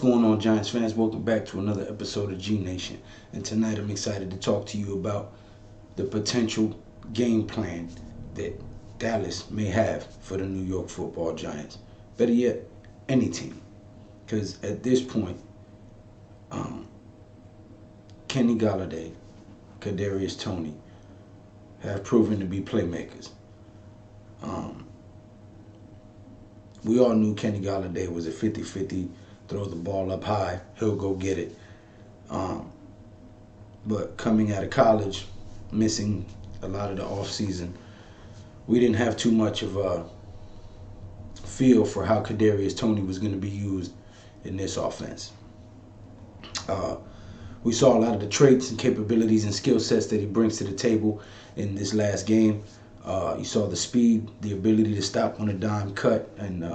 going on, Giants fans? Welcome back to another episode of G Nation. And tonight I'm excited to talk to you about the potential game plan that Dallas may have for the New York Football Giants. Better yet, any team. Because at this point, Kenny Golladay, Kadarius Toney have proven to be playmakers. We all knew Kenny Golladay was a 50-50, throws the ball up high, he'll go get it. But coming out of college, missing a lot of the offseason, we didn't have too much of a feel for how Kadarius Toney was going to be used in this offense. We saw a lot of the traits and capabilities and skill sets that he brings to the table in this last game. You saw the speed, the ability to stop on a dime, cut, and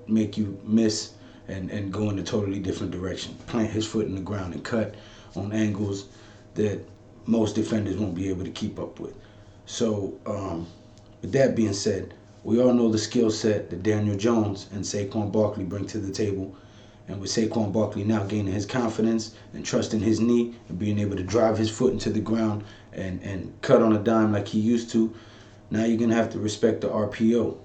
make you miss and go in a totally different direction. Plant his foot in the ground and cut on angles that most defenders won't be able to keep up with. So, with that being said, we all know the skill set that Daniel Jones and Saquon Barkley bring to the table. And with Saquon Barkley now gaining his confidence and trusting his knee and being able to drive his foot into the ground and cut on a dime like he used to, now you're going to have to respect the RPO.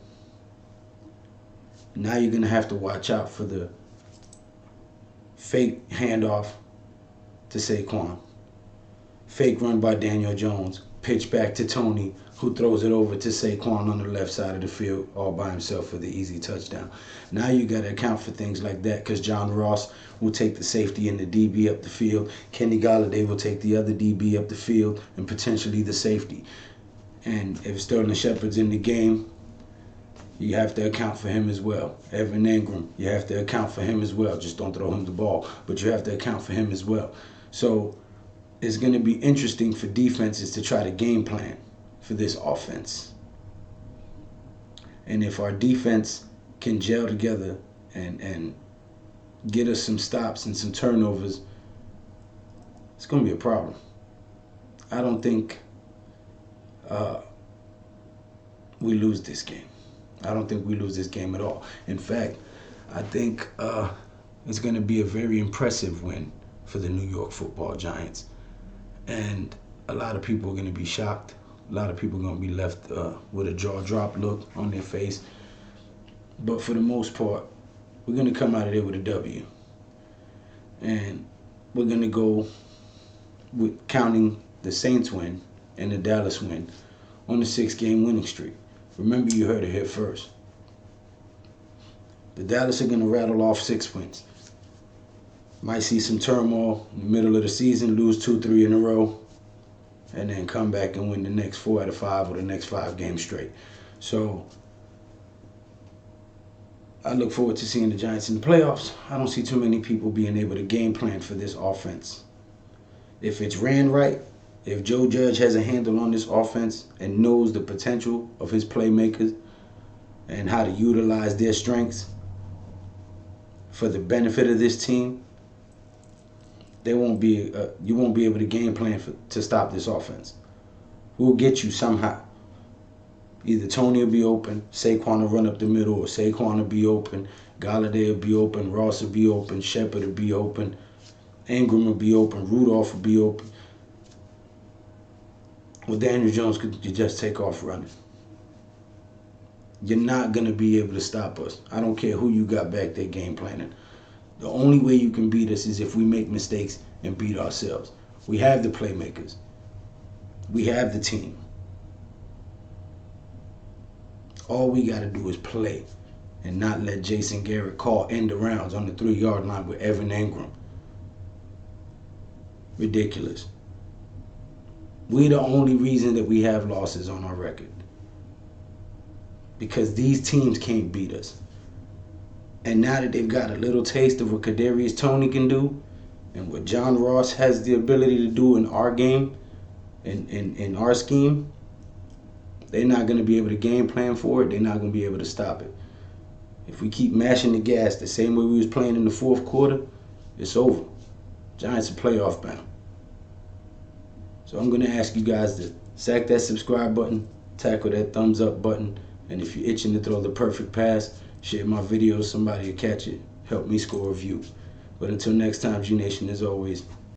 Now you're going to have to watch out for the fake handoff to Saquon. Fake run by Daniel Jones. Pitch back to Toney, who throws it over to Saquon on the left side of the field all by himself for the easy touchdown. Now you got to account for things like that because John Ross will take the safety and the DB up the field. Kenny Golladay will take the other DB up the field and potentially the safety. And if Sterling Shepard's in the game, you have to account for him as well. Evan Engram, you have to account for him as well. Just don't throw him the ball, but you have to account for him as well. So it's going to be interesting for defenses to try to game plan for this offense. And if our defense can gel together and get us some stops and some turnovers, it's going to be a problem. I don't think we lose this game. I don't think we lose this game at all. In fact, I think it's going to be a very impressive win for the New York Football Giants. And a lot of people are going to be shocked. A lot of people are going to be left with a jaw-drop look on their face. But for the most part, we're going to come out of there with a W. And we're going to go with counting the Saints win and the Dallas win on the 6-game winning streak. Remember, you heard it here first. The Dallas are going to rattle off 6 wins. Might see some turmoil in the middle of the season, lose 2-3 in a row, and then come back and win the next 4 out of 5 or the next 5 games straight. So I look forward to seeing the Giants in the playoffs. I don't see too many people being able to game plan for this offense. If it's ran right, if Joe Judge has a handle on this offense and knows the potential of his playmakers and how to utilize their strengths for the benefit of this team, you won't be able to game plan to stop this offense. We'll get you somehow. Either Toney will be open, Saquon will run up the middle, or Saquon will be open, Golladay will be open, Ross will be open, Shepard will be open, Engram will be open, Rudolph will be open. Well, Daniel Jones could just take off running. You're not going to be able to stop us. I don't care who you got back there game planning. The only way you can beat us is if we make mistakes and beat ourselves. We have the playmakers. We have the team. All we got to do is play and not let Jason Garrett call end arounds on the 3-yard line with Evan Engram. Ridiculous. We're the only reason that we have losses on our record. Because these teams can't beat us. And now that they've got a little taste of what Kadarius Toney can do and what John Ross has the ability to do in our game, in our scheme, they're not going to be able to game plan for it. They're not going to be able to stop it. If we keep mashing the gas the same way we was playing in the fourth quarter, it's over. Giants are playoff bound. So I'm going to ask you guys to sack that subscribe button, tackle that thumbs up button, and if you're itching to throw the perfect pass, share my videos, somebody will catch it. help me score a view. But until next time, G Nation, as always,